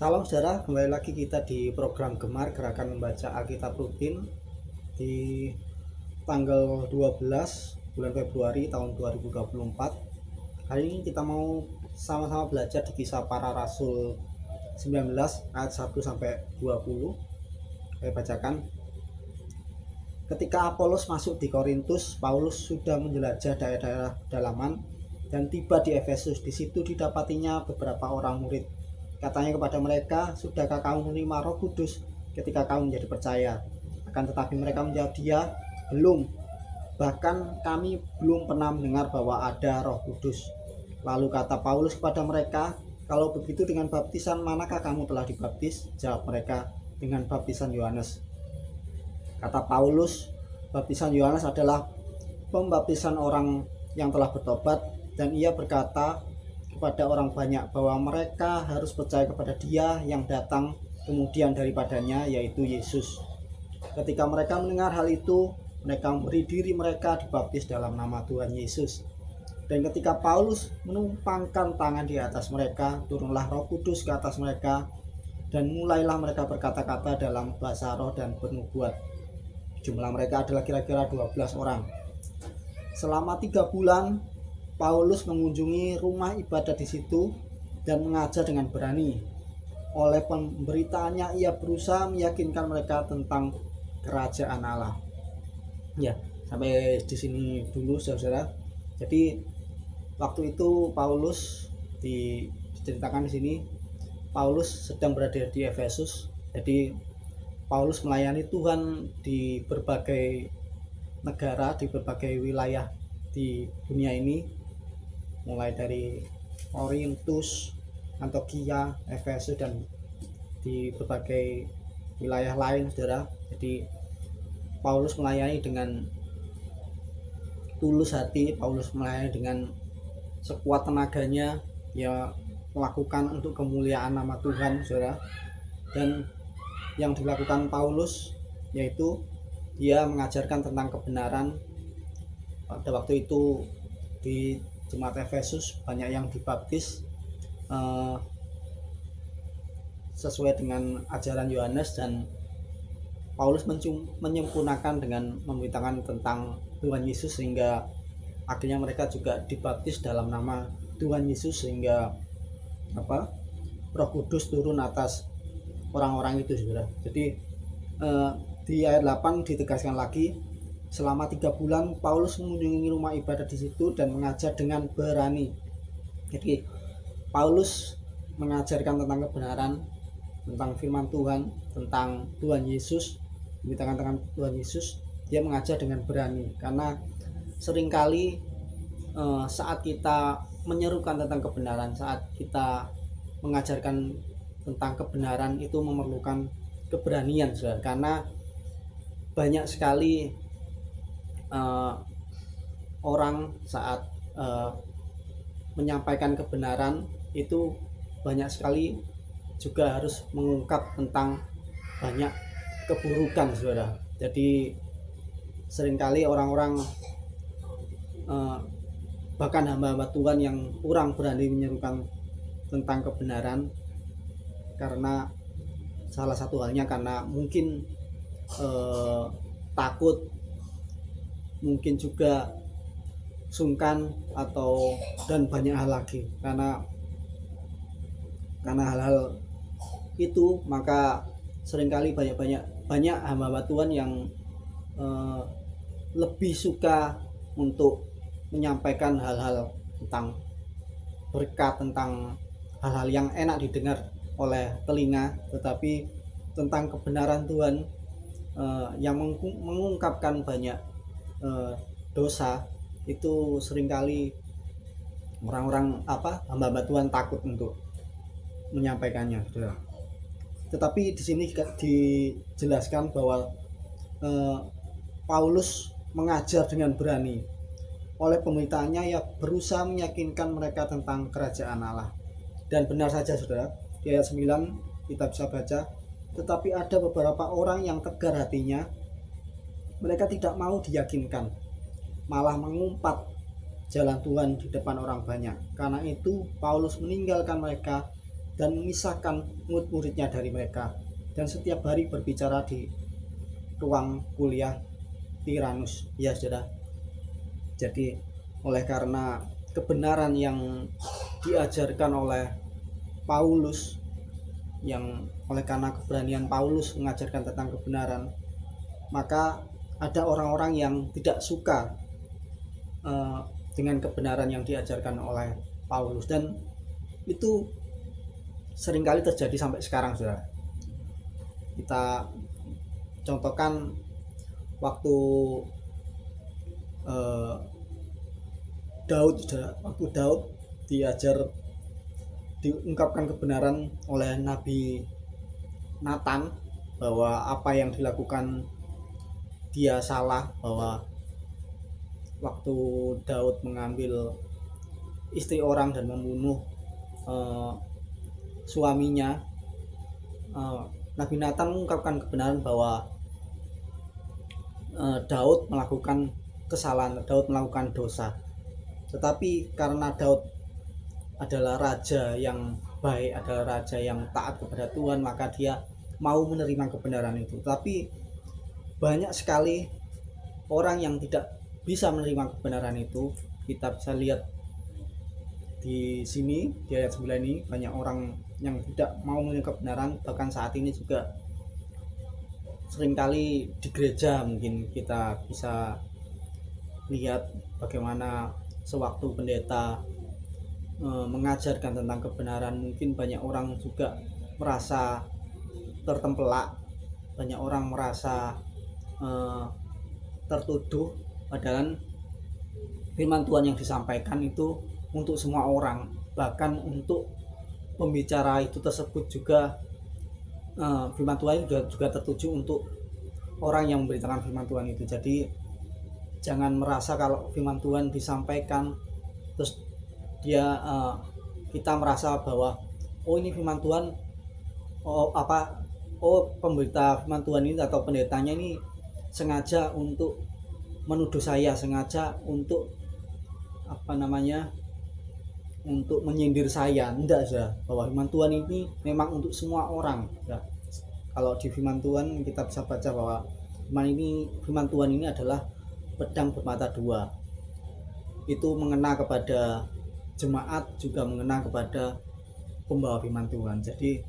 Salam saudara, kembali lagi kita di program Gemar Gerakan Membaca Alkitab Rutin di tanggal 12 bulan Februari tahun 2024. Hari ini kita mau sama-sama belajar di Kisah Para Rasul 19 ayat 1 sampai 20. Saya bacakan. Ketika Apolos masuk di Korintus, Paulus sudah menjelajah daerah-daerah pedalaman dan tiba di Efesus. Di situ didapatinya beberapa orang murid. Katanya kepada mereka, sudahkah kamu menerima Roh Kudus ketika kamu menjadi percaya? Akan tetapi mereka menjawab dia, belum. Bahkan kami belum pernah mendengar bahwa ada Roh Kudus. Lalu kata Paulus kepada mereka, kalau begitu dengan baptisan manakah kamu telah dibaptis? Jawab mereka, dengan baptisan Yohanes. Kata Paulus, baptisan Yohanes adalah pembaptisan orang yang telah bertobat, dan ia berkata kepada orang banyak bahwa mereka harus percaya kepada Dia yang datang kemudian daripadanya, yaitu Yesus. Ketika mereka mendengar hal itu, mereka memberi diri mereka dibaptis dalam nama Tuhan Yesus. Dan ketika Paulus menumpangkan tangan di atas mereka, turunlah Roh Kudus ke atas mereka, dan mulailah mereka berkata-kata dalam bahasa roh dan bernubuat. Jumlah mereka adalah kira-kira 12 orang. Selama 3 bulan Paulus mengunjungi rumah ibadat di situ dan mengajar dengan berani. Oleh pemberitaannya ia berusaha meyakinkan mereka tentang kerajaan Allah. Ya, sampai di sini dulu saudara. Jadi waktu itu Paulus diceritakan di sini, Paulus sedang berada di Efesus. Jadi Paulus melayani Tuhan di berbagai negara, di berbagai wilayah di dunia ini, mulai dari Korintus, Antioquia, Efesus, dan di berbagai wilayah lain saudara. Jadi Paulus melayani dengan tulus hati, Paulus melayani dengan sekuat tenaganya, ya melakukan untuk kemuliaan nama Tuhan saudara. Dan yang dilakukan Paulus yaitu dia mengajarkan tentang kebenaran. Pada waktu itu di jemaat Efesus banyak yang dibaptis sesuai dengan ajaran Yohanes, dan Paulus menyempurnakan dengan memberitakan tentang Tuhan Yesus, sehingga akhirnya mereka juga dibaptis dalam nama Tuhan Yesus, sehingga Roh Kudus turun atas orang-orang itu saudara. Jadi di ayat 8 ditegaskan lagi, selama 3 bulan Paulus mengunjungi rumah ibadat di situ dan mengajar dengan berani. Jadi Paulus mengajarkan tentang kebenaran, tentang firman Tuhan, tentang Tuhan Yesus, memberitakan tentang Tuhan Yesus. Dia mengajar dengan berani, karena seringkali saat kita menyerukan tentang kebenaran, saat kita mengajarkan tentang kebenaran, itu memerlukan keberanian saudara. Karena banyak sekali orang saat menyampaikan kebenaran itu banyak sekali juga harus mengungkap tentang banyak keburukan saudara. Jadi seringkali orang-orang bahkan hamba-hamba Tuhan yang kurang berani menyerukan tentang kebenaran, karena salah satu halnya karena mungkin takut, mungkin juga sungkan, atau dan banyak hal lagi. Karena hal-hal itu, maka seringkali banyak hamba Tuhan yang lebih suka untuk menyampaikan hal-hal tentang berkat, tentang hal-hal yang enak didengar oleh telinga, tetapi tentang kebenaran Tuhan yang mengungkapkan banyak dosa, itu seringkali orang-orang hamba Tuhan takut untuk menyampaikannya. Tetapi di sini dijelaskan bahwa Paulus mengajar dengan berani. Oleh pemberitaannya ia berusaha meyakinkan mereka tentang kerajaan Allah. Dan benar saja saudara, di ayat 9 kita bisa baca, tetapi ada beberapa orang yang tegar hatinya, mereka tidak mau diyakinkan, malah mengumpat jalan Tuhan di depan orang banyak. Karena itu Paulus meninggalkan mereka dan memisahkan murid-muridnya dari mereka, dan setiap hari berbicara di ruang kuliah Tiranus. Ya saudara, jadi oleh karena kebenaran yang diajarkan oleh Paulus, oleh karena keberanian Paulus mengajarkan tentang kebenaran, maka ada orang-orang yang tidak suka dengan kebenaran yang diajarkan oleh Paulus, dan itu seringkali terjadi sampai sekarang, saudara. Kita contohkan waktu waktu Daud diungkapkan kebenaran oleh Nabi Nathan bahwa apa yang dilakukan dia salah, bahwa waktu Daud mengambil istri orang dan membunuh suaminya, Nabi Nathan mengungkapkan kebenaran bahwa Daud melakukan kesalahan, Daud melakukan dosa. Tetapi karena Daud adalah raja yang baik, adalah raja yang taat kepada Tuhan, maka dia mau menerima kebenaran itu. Tapi banyak sekali orang yang tidak bisa menerima kebenaran itu. Kita bisa lihat di sini, di ayat 9 ini, banyak orang yang tidak mau menerima kebenaran. Bahkan saat ini juga seringkali di gereja mungkin kita bisa lihat bagaimana sewaktu pendeta mengajarkan tentang kebenaran, mungkin banyak orang juga merasa tertempelak, banyak orang merasa tertuduh, padahal firman Tuhan yang disampaikan itu untuk semua orang, bahkan untuk pembicara itu tersebut juga firman Tuhan juga tertuju untuk orang yang memberitakan firman Tuhan itu. Jadi jangan merasa kalau firman Tuhan disampaikan terus kita merasa bahwa ini firman Tuhan, pemberita firman Tuhan ini atau pendetanya ini sengaja untuk menuduh saya, sengaja untuk untuk menyindir saya. Enggak, saudara, bahwa firman Tuhan ini memang untuk semua orang. Ya. Kalau di firman Tuhan kita bisa baca bahwa firman Tuhan ini adalah pedang bermata dua. Itu mengena kepada jemaat, juga mengena kepada pembawa firman Tuhan. Jadi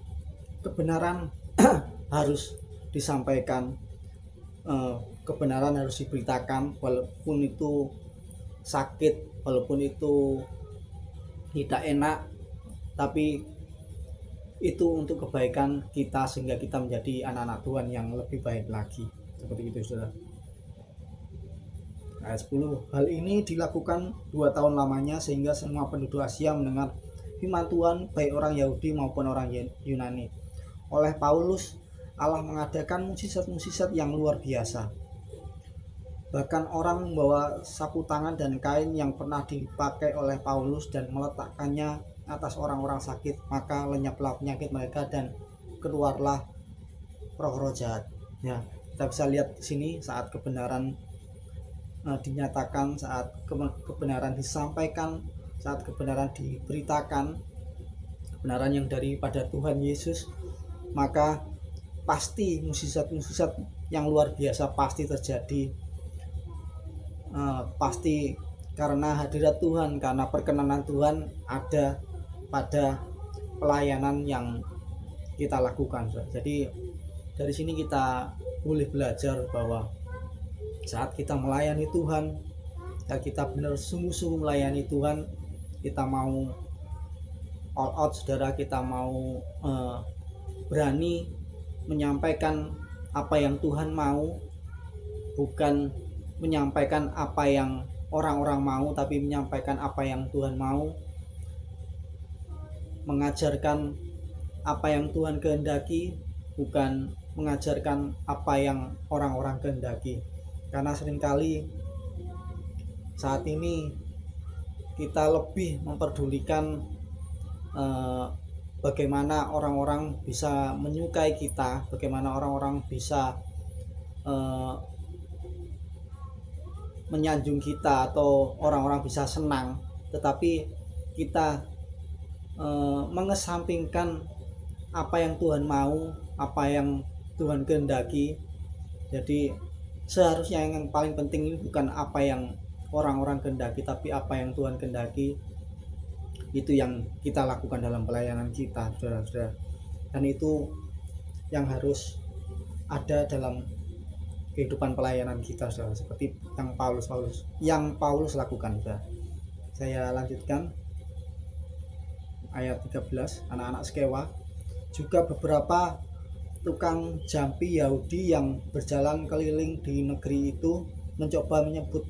kebenaran harus disampaikan, kebenaran harus diberitakan, walaupun itu sakit, walaupun itu tidak enak, tapi itu untuk kebaikan kita, sehingga kita menjadi anak-anak Tuhan yang lebih baik lagi. Seperti itu, saudara. Ayat 10, hal ini dilakukan 2 tahun lamanya sehingga semua penduduk Asia mendengar firman Tuhan, baik orang Yahudi maupun orang Yunani. Oleh Paulus, Allah mengadakan mukjizat-mukjizat yang luar biasa. Bahkan orang membawa sapu tangan dan kain yang pernah dipakai oleh Paulus dan meletakkannya atas orang-orang sakit, maka lenyaplah penyakit mereka dan keluarlah roh-roh jahat. Ya, kita bisa lihat di sini saat kebenaran dinyatakan, saat kebenaran disampaikan, saat kebenaran diberitakan, kebenaran yang daripada Tuhan Yesus, maka pasti mukjizat-mukjizat yang luar biasa pasti terjadi. Pasti karena hadirat Tuhan, karena perkenanan Tuhan ada pada pelayanan yang kita lakukan. Jadi dari sini kita boleh belajar bahwa saat kita melayani Tuhan, kita benar sungguh-sungguh melayani Tuhan, kita mau all out, saudara, kita mau berani menyampaikan apa yang Tuhan mau, bukan menyampaikan apa yang orang-orang mau, tapi menyampaikan apa yang Tuhan mau, mengajarkan apa yang Tuhan kehendaki, bukan mengajarkan apa yang orang-orang kehendaki. Karena seringkali saat ini kita lebih memperdulikan bagaimana orang-orang bisa menyukai kita, bagaimana orang-orang bisa menyanjung kita, atau orang-orang bisa senang, tetapi kita mengesampingkan apa yang Tuhan mau, apa yang Tuhan kehendaki. Jadi seharusnya yang paling penting ini bukan apa yang orang-orang kehendaki, tapi apa yang Tuhan kehendaki. Itu yang kita lakukan dalam pelayanan kita, saudara-saudara. Dan itu yang harus ada dalam kehidupan pelayanan kita, saudara, seperti yang Paulus lakukan, saudara. Saya lanjutkan ayat 13. Anak-anak Skewa juga beberapa tukang jampi Yahudi yang berjalan keliling di negeri itu mencoba menyebut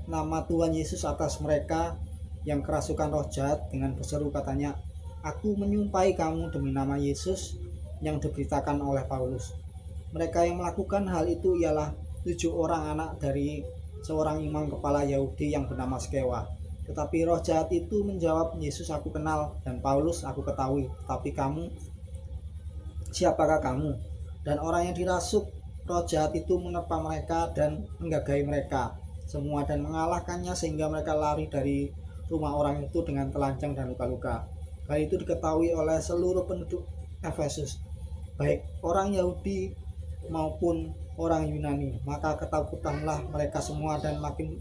nama Tuhan Yesus atas mereka yang kerasukan roh jahat dengan berseru, katanya, "Aku menyumpahi kamu demi nama Yesus yang diberitakan oleh Paulus." Mereka yang melakukan hal itu ialah 7 orang anak dari seorang imam kepala Yahudi yang bernama Skewa. Tetapi roh jahat itu menjawab, "Yesus aku kenal dan Paulus aku ketahui, tetapi kamu, siapakah kamu?" Dan orang yang dirasuk roh jahat itu menerpa mereka dan menggagahi mereka semua dan mengalahkannya sehingga mereka lari dari rumah orang itu dengan telanjang dan luka-luka. Hal itu diketahui oleh seluruh penduduk Efesus, baik orang Yahudi maupun orang Yunani. Maka ketakutanlah mereka semua dan makin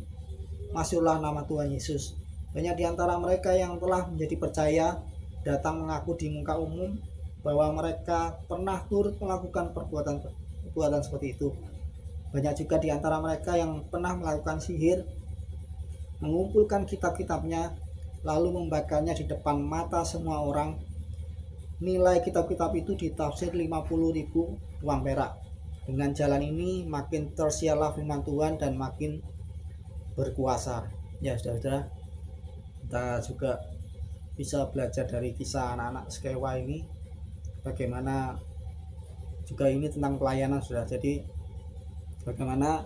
masyhurlah nama Tuhan Yesus. Banyak di antara mereka yang telah menjadi percaya datang mengaku di muka umum bahwa mereka pernah turut melakukan perbuatan seperti itu. Banyak juga di antara mereka yang pernah melakukan sihir, mengumpulkan kitab-kitabnya lalu membakarnya di depan mata semua orang. Nilai kitab-kitab itu ditafsir 50.000 uang perak. Dengan jalan ini makin tersiarlah firman Tuhan dan makin berkuasa. Ya, saudara-saudara, kita juga bisa belajar dari kisah anak-anak Skewa ini, bagaimana juga ini tentang pelayanan, saudara. Jadi bagaimana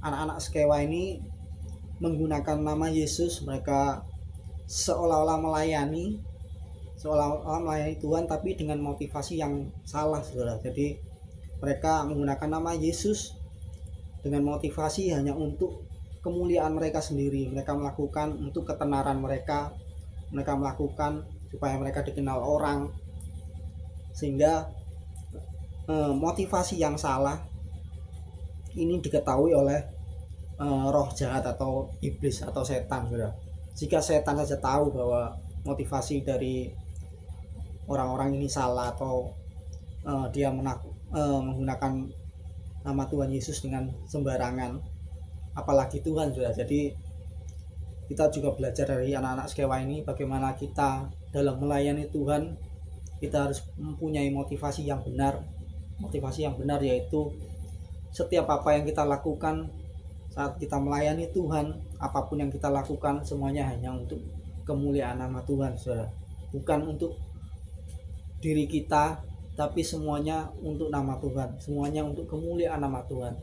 anak-anak Skewa ini menggunakan nama Yesus, mereka seolah-olah melayani Tuhan, tapi dengan motivasi yang salah, saudara. Jadi mereka menggunakan nama Yesus dengan motivasi hanya untuk kemuliaan mereka sendiri. Mereka melakukan untuk ketenaran mereka melakukan supaya mereka dikenal orang, sehingga motivasi yang salah ini diketahui oleh roh jahat atau iblis atau setan, saudara. Jika setan saja tahu bahwa motivasi dari orang-orang ini salah atau dia menggunakan nama Tuhan Yesus dengan sembarangan, apalagi Tuhan, saudara. Jadi kita juga belajar dari anak-anak Skewa ini bagaimana kita dalam melayani Tuhan kita harus mempunyai motivasi yang benar. Motivasi yang benar yaitu setiap apa yang kita lakukan saat kita melayani Tuhan, apapun yang kita lakukan semuanya hanya untuk kemuliaan nama Tuhan, saudara. Bukan untuk diri kita, tapi semuanya untuk nama Tuhan, semuanya untuk kemuliaan nama Tuhan.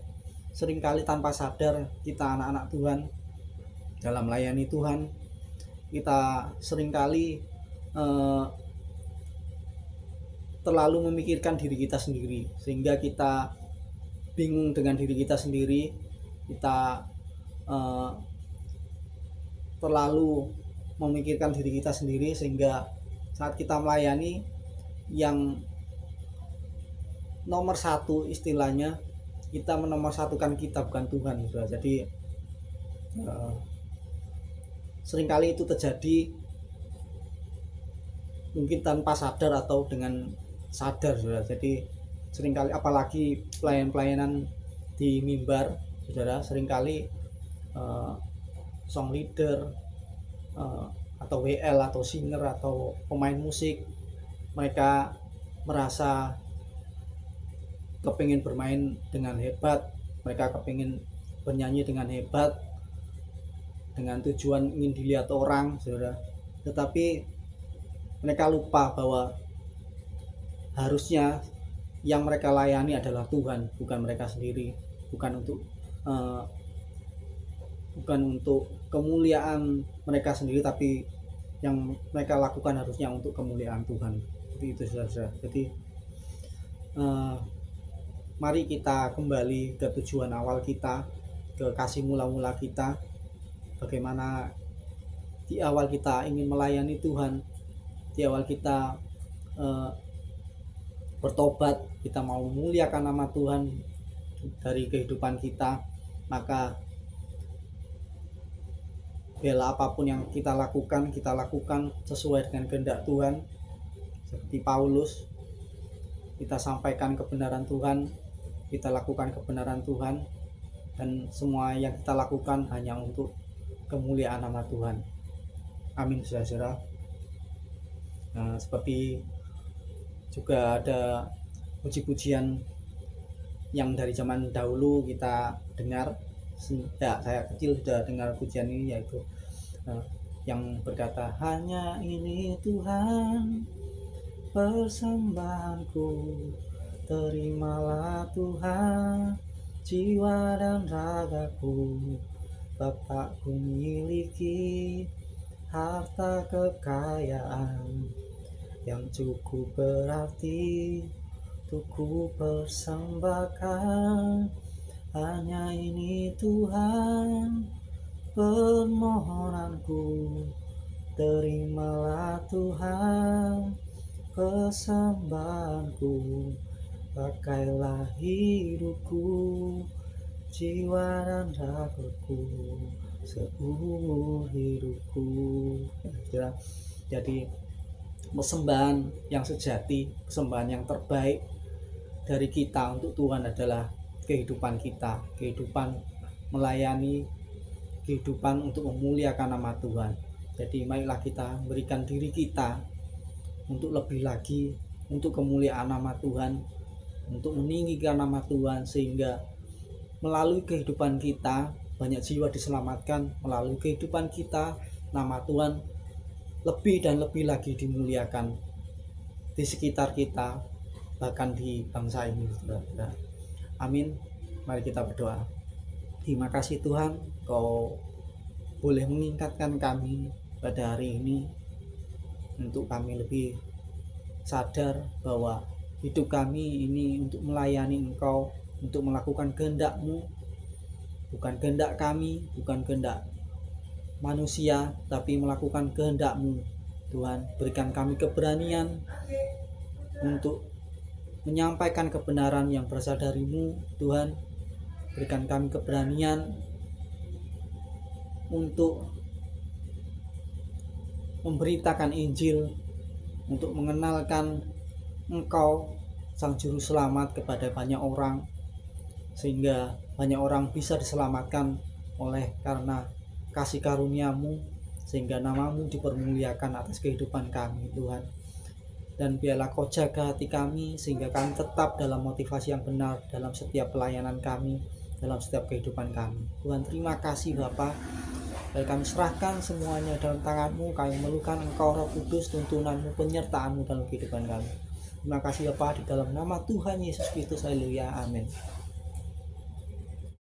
Seringkali tanpa sadar kita anak-anak Tuhan dalam melayani Tuhan, kita seringkali terlalu memikirkan diri kita sendiri, sehingga kita bingung dengan diri kita sendiri. Kita terlalu memikirkan diri kita sendiri, sehingga saat kita melayani yang nomor satu, istilahnya kita menomorsatukan kita, bukan Tuhan, saudara. Jadi seringkali itu terjadi mungkin tanpa sadar atau dengan sadar, saudara. Jadi seringkali, apalagi pelayanan di mimbar, saudara, seringkali song leader atau WL atau singer atau pemain musik, mereka merasa kepingin bermain dengan hebat, mereka kepingin bernyanyi dengan hebat dengan tujuan ingin dilihat orang, saudara. Tetapi mereka lupa bahwa harusnya yang mereka layani adalah Tuhan, bukan mereka sendiri, bukan untuk kemuliaan mereka sendiri, tapi yang mereka lakukan harusnya untuk kemuliaan Tuhan. Jadi itu, saudara. Jadi mari kita kembali ke tujuan awal kita, ke kasih mula-mula kita. Bagaimana di awal kita ingin melayani Tuhan, di awal kita bertobat, kita mau memuliakan nama Tuhan dari kehidupan kita, maka bela apapun yang kita lakukan sesuai dengan kehendak Tuhan. Seperti Paulus, kita sampaikan kebenaran Tuhan, kita lakukan kebenaran Tuhan, dan semua yang kita lakukan hanya untuk kemuliaan nama Tuhan. Amin, saudara. Nah, seperti juga ada puji-pujian yang dari zaman dahulu kita dengar. Ya, saya kecil sudah dengar pujian ini, yaitu yang berkata, hanya ini Tuhan persembahanku, terimalah Tuhan jiwa dan ragaku. Bapakku miliki harta kekayaan yang cukup berarti untuk ku persembahkan. Hanya ini Tuhan permohonanku, terimalah Tuhan persembahanku. Pakailah hidupku, jiwa dan ragaku, seumur hidupku. Jadi persembahan yang sejati, persembahan yang terbaik dari kita untuk Tuhan adalah kehidupan kita, kehidupan melayani, kehidupan untuk memuliakan nama Tuhan. Jadi marilah kita berikan diri kita untuk lebih lagi, untuk kemuliaan nama Tuhan, untuk meninggikan nama Tuhan, sehingga melalui kehidupan kita banyak jiwa diselamatkan, melalui kehidupan kita nama Tuhan lebih dan lebih lagi dimuliakan di sekitar kita, bahkan di bangsa ini. Amin. Mari kita berdoa. Terima kasih Tuhan, Kau boleh mengingatkan kami pada hari ini untuk kami lebih sadar bahwa hidup kami ini untuk melayani Engkau, untuk melakukan kehendak-Mu, bukan kehendak kami, bukan kehendak manusia, tapi melakukan kehendak-Mu. Tuhan, berikan kami keberanian untuk menyampaikan kebenaran yang berasal dari-Mu. Tuhan, berikan kami keberanian untuk memberitakan Injil, untuk mengenalkan Engkau, Sang Juru Selamat, kepada banyak orang, sehingga banyak orang bisa diselamatkan oleh karena kasih karunia-Mu, sehingga nama-Mu dipermuliakan atas kehidupan kami, Tuhan. Dan biarlah Kau jaga hati kami, sehingga kami tetap dalam motivasi yang benar dalam setiap pelayanan kami, dalam setiap kehidupan kami. Tuhan, terima kasih Bapa. Dan kami serahkan semuanya dalam tangan-Mu. Kami memerlukan Engkau, Roh Kudus, tuntunan-Mu, penyertaan-Mu dalam kehidupan kami. Terima kasih Bapa, di dalam nama Tuhan Yesus Kristus. Haleluya. Amin.